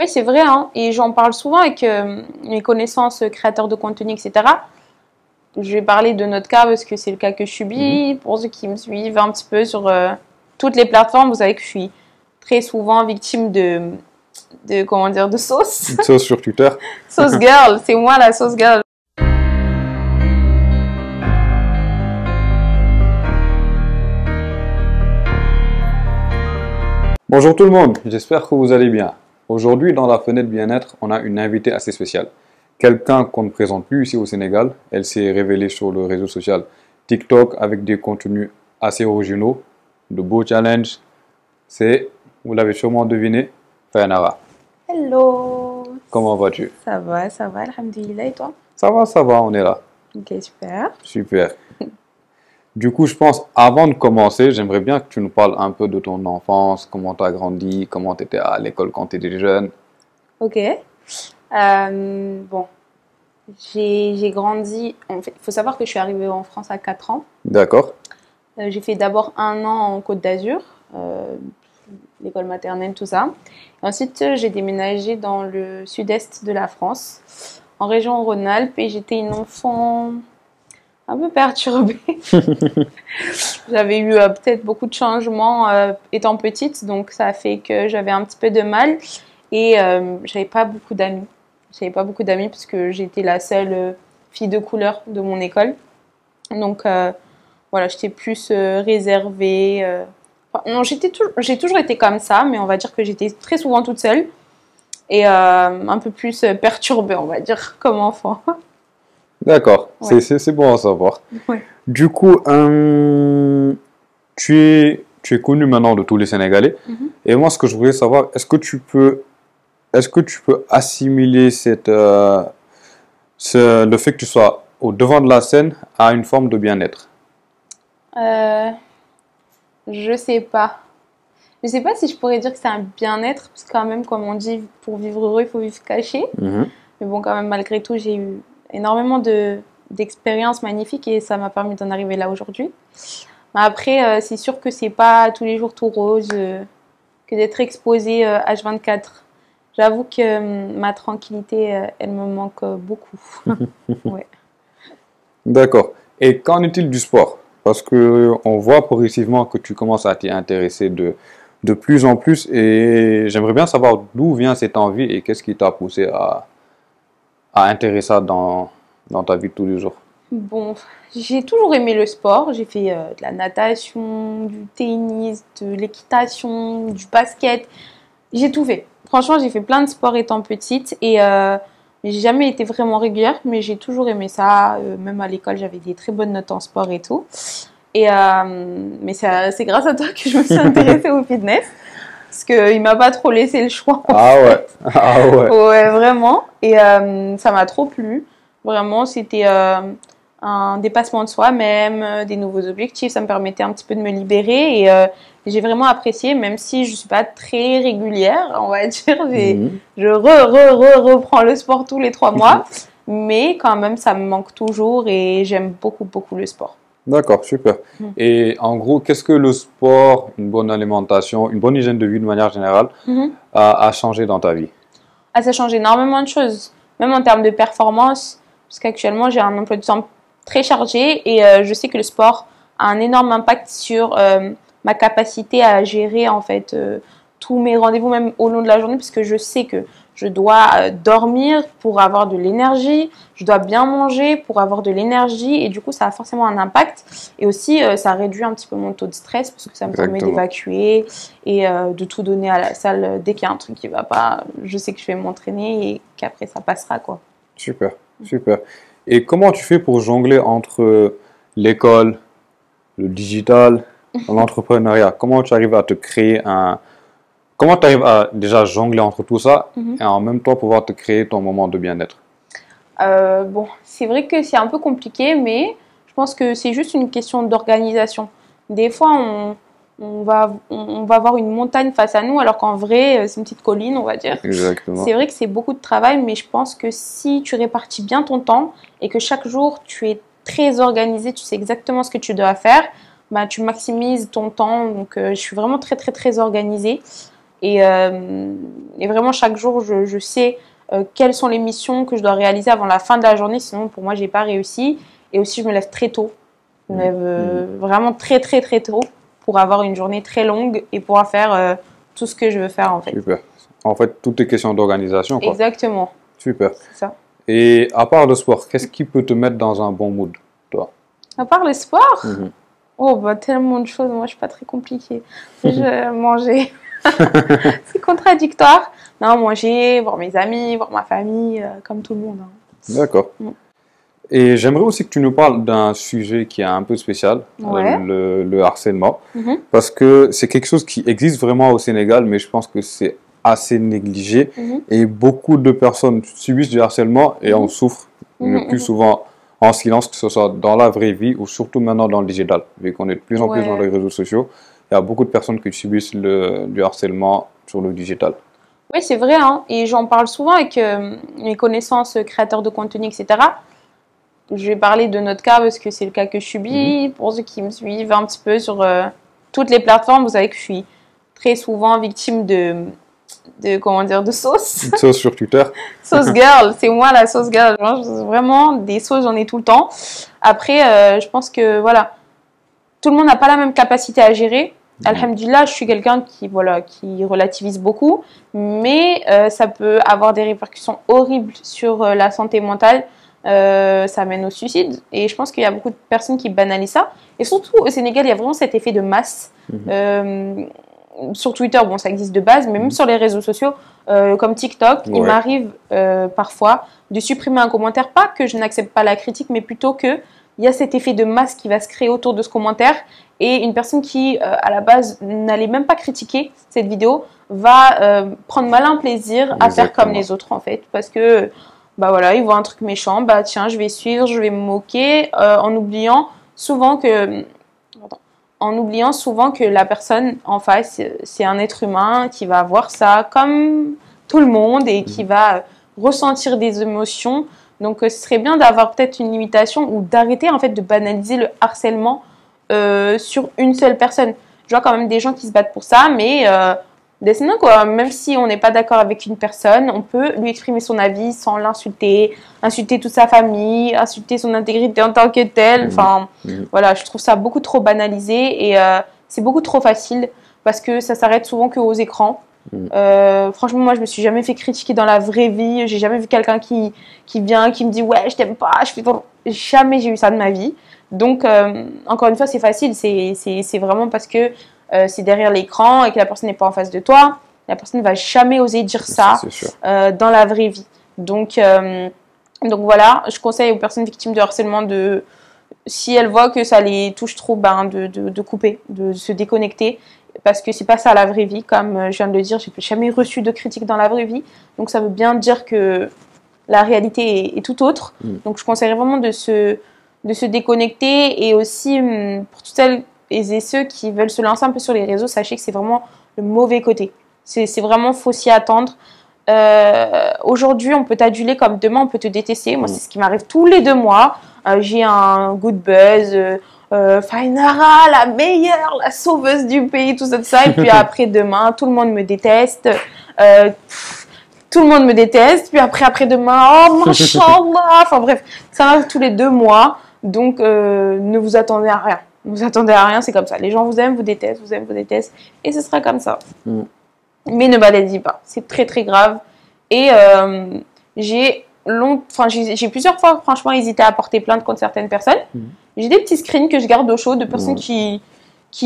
Oui, c'est vrai, hein, et j'en parle souvent avec mes connaissances créateurs de contenu, etc. Je vais parler de notre cas parce que c'est le cas que je Mhm. subis. Pour ceux qui me suivent un petit peu sur toutes les plateformes, vous savez que je suis très souvent victime de comment dire, de sauce. Ça sur Twitter. Sauce girl, c'est moi la sauce girl. Bonjour tout le monde, j'espère que vous allez bien. Aujourd'hui, dans la fenêtre bien-être, on a une invitée assez spéciale. Quelqu'un qu'on ne présente plus ici au Sénégal. Elle s'est révélée sur le réseau social TikTok avec des contenus assez originaux, de beaux challenges. C'est, vous l'avez sûrement deviné, Fayanara. Hello. Comment vas-tu? Ça va, alhamdoulilah, et toi? Ça va, on est là. Ok, super. Super. Du coup, je pense, avant de commencer, j'aimerais bien que tu nous parles un peu de ton enfance, comment tu as grandi, comment tu étais à l'école quand tu étais jeune. Ok. Bon, j'ai grandi. En fait, il faut savoir que je suis arrivée en France à 4 ans. D'accord? J'ai fait d'abord un an en Côte d'Azur, euh, l'école maternelle, tout ça. Et ensuite, j'ai déménagé dans le sud-est de la France, en région Rhône-Alpes, et j'étais une enfant un peu perturbée. J'avais eu peut-être beaucoup de changements étant petite, donc ça a fait que j'avais un petit peu de mal et j'avais pas beaucoup d'amis. J'avais pas beaucoup d'amis parce que j'étais la seule fille de couleur de mon école. Donc voilà, j'étais plus réservée. Enfin, non, j'ai toujours été comme ça, mais on va dire que j'étais très souvent toute seule et un peu plus perturbée, on va dire, comme enfant. D'accord, Ouais. c'est bon à savoir. Ouais. Du coup, tu es connu maintenant de tous les Sénégalais. Mhm. Et moi, ce que je voulais savoir, est-ce que tu peux assimiler le fait que tu sois au devant de la scène à une forme de bien-être? Euh, je sais pas. Je sais pas si je pourrais dire que c'est un bien-être, parce que quand même, comme on dit, pour vivre heureux, il faut vivre caché. Mhm. Mais bon, quand même, malgré tout, j'ai eu énormément d'expériences magnifiques et ça m'a permis d'en arriver là aujourd'hui. Mais après, c'est sûr que c'est pas tous les jours tout rose, que d'être exposée H24. J'avoue que ma tranquillité, elle me manque beaucoup. Ouais. D'accord. Et qu'en est-il du sport? Parce que on voit progressivement que tu commences à t'y intéresser de plus en plus et j'aimerais bien savoir d'où vient cette envie et qu'est-ce qui t'a poussé à intégrer ça dans ta vie de tous les jours. Bon, j'ai toujours aimé le sport. J'ai fait de la natation, du tennis, de l'équitation, du basket. J'ai tout fait. Franchement, j'ai fait plein de sports étant petite et j'ai jamais été vraiment régulière, mais j'ai toujours aimé ça. Même à l'école, j'avais des très bonnes notes en sport et tout. Et mais c'est grâce à toi que je me suis intéressée au fitness parce qu'il m'a pas trop laissé le choix en Ah ouais, fait. ah ouais. Ouais, vraiment. Et ça m'a trop plu. Vraiment, c'était un dépassement de soi-même, des nouveaux objectifs. Ça me permettait un petit peu de me libérer et j'ai vraiment apprécié, même si je suis pas très régulière, on va dire. Mhm. Reprends le sport tous les 3 mois, mais quand même, ça me manque toujours et j'aime beaucoup, beaucoup le sport. D'accord, super. Mhm. Et en gros, qu'est-ce que le sport, une bonne alimentation, une bonne hygiène de vie de manière générale Mhm. a changé dans ta vie? Ah, ça change énormément de choses, même en termes de performance, parce qu'actuellement j'ai un emploi du temps très chargé et je sais que le sport a un énorme impact sur ma capacité à gérer en fait tous mes rendez-vous même au long de la journée, parce que je sais que je dois dormir pour avoir de l'énergie, je dois bien manger pour avoir de l'énergie et du coup ça a forcément un impact et aussi ça réduit un petit peu mon taux de stress parce que ça me permet Exactement. d'évacuer et de tout donner à la salle dès qu'il y a un truc qui va pas. Je sais que je vais m'entraîner et qu'après ça passera quoi. Super, super. Et comment tu fais pour jongler entre l'école, le digital, l'entrepreneuriat? Comment tu arrives à te créer un... Comment tu arrives à déjà jongler entre tout ça Mhm. et en même temps pouvoir te créer ton moment de bien-être? Bon, c'est vrai que c'est un peu compliqué, mais je pense que c'est juste une question d'organisation. Des fois, on va avoir une montagne face à nous, alors qu'en vrai, c'est une petite colline, on va dire. C'est Exactement. vrai que c'est beaucoup de travail, mais je pense que si tu répartis bien ton temps et que chaque jour tu es très organisé, tu sais exactement ce que tu dois faire, bah, tu maximises ton temps. Donc, je suis vraiment très, très, très organisée. Et vraiment, chaque jour, je sais quelles sont les missions que je dois réaliser avant la fin de la journée. Sinon, pour moi, j'ai pas réussi. Et aussi, je me lève très tôt. Je me lève vraiment très, très, très tôt pour avoir une journée très longue et pouvoir faire tout ce que je veux faire, en fait. Super. En fait, tout est question d'organisation, quoi. Exactement. Super. C'est ça. Et à part le sport, qu'est-ce qui peut te mettre dans un bon mood, toi? À part le sport, oh, bah, tellement de choses. Moi, je suis pas très compliquée. Manger. C'est contradictoire. Non, manger, voir mes amis, voir ma famille, comme tout le monde. D'accord. Et j'aimerais aussi que tu nous parles d'un sujet qui est un peu spécial, Ouais. le harcèlement, parce que c'est quelque chose qui existe vraiment au Sénégal, mais je pense que c'est assez négligé et beaucoup de personnes subissent du harcèlement et en souffrent le plus souvent en silence, que ce soit dans la vraie vie ou surtout maintenant dans le digital. Vu qu'on est de plus en plus dans les réseaux sociaux, il y a beaucoup de personnes qui subissent du harcèlement sur le digital. Oui, c'est vrai, hein. Et j'en parle souvent avec mes connaissances créateurs de contenu, etc. Je vais parler de notre cas parce que c'est le cas que je subis. Pour ceux qui me suivent un petit peu sur toutes les plateformes, vous savez que je suis très souvent victime comment dire, de sauce. Une sauce sur Twitter. Sauce girl, c'est moi la sauce girl. Vraiment, des sauces, j'en ai tout le temps. Après, je pense que voilà, tout le monde n'a pas la même capacité à gérer. Alhamdulillah, je suis quelqu'un qui relativise beaucoup, mais ça peut avoir des répercussions horribles sur la santé mentale. Ça mène au suicide. Et je pense qu'il y a beaucoup de personnes qui banalisent ça. Et surtout au Sénégal, il y a vraiment cet effet de masse. Sur Twitter, bon, ça existe de base, mais même sur les réseaux sociaux, comme TikTok, il m'arrive parfois de supprimer un commentaire. Pas que je n'accepte pas la critique, mais plutôt que il y a cet effet de masse qui va se créer autour de ce commentaire. Et une personne qui, à la base, n'allait même pas critiquer cette vidéo, va prendre malin plaisir à faire comme les autres, en fait. Parce que bah voilà, ils voient un truc méchant, bah tiens, je vais suivre, je vais me moquer, en oubliant souvent que la personne en face, c'est un être humain qui va voir ça comme tout le monde et qui va ressentir des émotions. Donc, ce serait bien d'avoir peut-être une limitation ou d'arrêter en fait de banaliser le harcèlement sur une seule personne. Je vois quand même des gens qui se battent pour ça, mais sinon, quoi, même si on n'est pas d'accord avec une personne, on peut lui exprimer son avis sans l'insulter, insulter toute sa famille, insulter son intégrité en tant que telle. Enfin, voilà, je trouve ça beaucoup trop banalisé et c'est beaucoup trop facile parce que ça s'arrête souvent qu'aux écrans. Franchement, moi, je me suis jamais fait critiquer dans la vraie vie. J'ai jamais vu quelqu'un qui vient, qui me dit ouais, je t'aime pas. Jamais j'ai eu ça de ma vie. Donc, encore une fois, c'est facile. C'est vraiment parce que c'est derrière l'écran et que la personne n'est pas en face de toi. La personne ne va jamais oser dire ça dans la vraie vie. Donc voilà, je conseille aux personnes victimes de harcèlement si elles voient que ça les touche trop, de couper, de se déconnecter. Parce que c'est pas ça la vraie vie. Comme je viens de le dire, j'ai jamais reçu de critique dans la vraie vie. Donc ça veut bien dire que la réalité est tout autre. Donc je conseillerais vraiment de se déconnecter. Et aussi, pour toutes celles et ceux qui veulent se lancer un peu sur les réseaux, sachez que c'est vraiment le mauvais côté. C'est vraiment, faut s'y attendre. Aujourd'hui, on peut t'aduler comme demain, on peut te détester. Moi, c'est ce qui m'arrive tous les 2 mois. J'ai un good buzz. Fainara, la meilleure, la sauveuse du pays, tout ça. Et puis après demain, tout le monde me déteste. Tout le monde me déteste. Puis après demain, oh machallah. Enfin bref, ça m'arrive tous les 2 mois. Donc ne vous attendez à rien. Ne vous attendez à rien, c'est comme ça. Les gens vous aiment, vous détestent, vous aiment, vous détestent. Et ce sera comme ça. Mais ne banalisez pas. C'est très très grave. Et j'ai plusieurs fois franchement hésité à porter plainte contre certaines personnes. J'ai des petits screens que je garde au chaud de personnes qui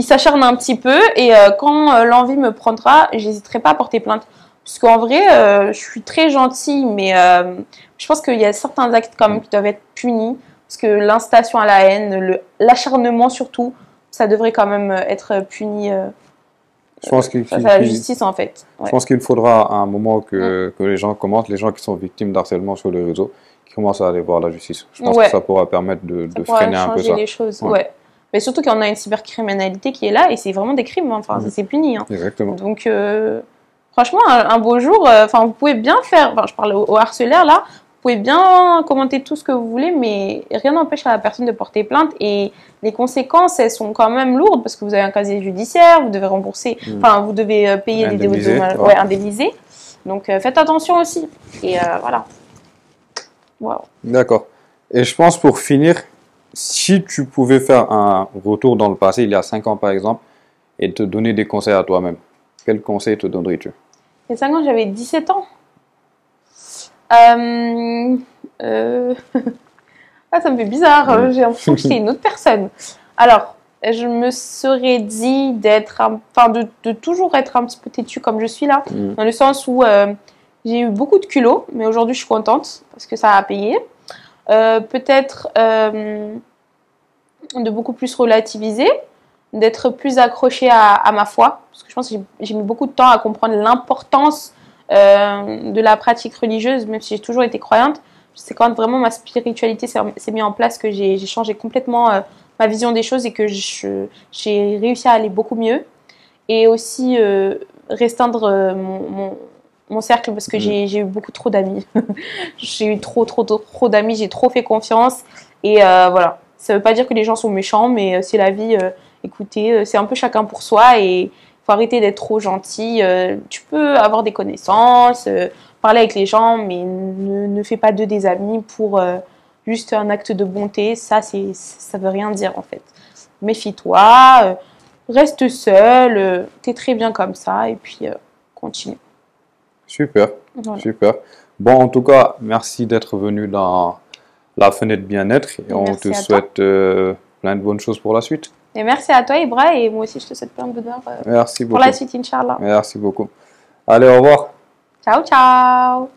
s'acharnent un petit peu. Et quand l'envie me prendra, j'hésiterai pas à porter plainte. Parce qu'en vrai, je suis très gentille, mais je pense qu'il y a certains actes quand même qui doivent être punis. Parce que l'incitation à la haine, l'acharnement surtout, ça devrait quand même être puni face à la justice en fait. Je pense qu'il faudra à un moment que les gens commencent, les gens qui sont victimes d'harcèlement sur les réseaux, qui commencent à aller voir la justice. Je pense que ça pourra permettre de freiner un peu ça. Les choses, Mais surtout qu'on a une cybercriminalité qui est là et c'est vraiment des crimes, enfin c'est puni. Hein. Exactement. Donc franchement, un beau jour, vous pouvez bien faire, je parle aux harceleurs là, pouvez bien commenter tout ce que vous voulez, mais rien n'empêche à la personne de porter plainte. Et les conséquences, elles sont quand même lourdes parce que vous avez un casier judiciaire, vous devez rembourser, enfin, vous devez payer des dommages, ouais, indemniser. Donc, faites attention aussi. Et voilà. Wow. D'accord. Et je pense pour finir, si tu pouvais faire un retour dans le passé, il y a 5 ans par exemple, et te donner des conseils à toi-même, quels conseils te donnerais-tu? Il y a 5 ans, j'avais 17 ans. Ah, ça me fait bizarre. J'ai l'impression que j'étais une autre personne. Alors, je me serais dit de toujours être un petit peu têtue comme je suis là, dans le sens où j'ai eu beaucoup de culot, mais aujourd'hui je suis contente parce que ça a payé. Peut-être de beaucoup plus relativiser, d'être plus accrochée à ma foi, parce que je pense que j'ai mis beaucoup de temps à comprendre l'importance de la pratique religieuse, même si j'ai toujours été croyante. C'est quand vraiment ma spiritualité s'est mise en place que j'ai changé complètement ma vision des choses et que j'ai réussi à aller beaucoup mieux. Et aussi restreindre mon cercle parce que j'ai eu beaucoup trop d'amis. J'ai eu trop d'amis, j'ai trop fait confiance. Et voilà, ça ne veut pas dire que les gens sont méchants, mais c'est la vie. Écoutez, c'est un peu chacun pour soi et faut arrêter d'être trop gentil. Tu peux avoir des connaissances, parler avec les gens, mais ne fais pas d'eux des amis pour juste un acte de bonté. Ça veut rien dire en fait. Méfie-toi, reste seul, t'es très bien comme ça et puis continue. Super, voilà. Super. Bon, en tout cas, merci d'être venu dans la fenêtre bien-être et on te souhaite plein de bonnes choses pour la suite. Et merci à toi, Ibra, et moi aussi, je te souhaite plein de bonheur merci beaucoup. Pour la suite, Inch'Allah. Merci beaucoup. Allez, au revoir. Ciao, ciao.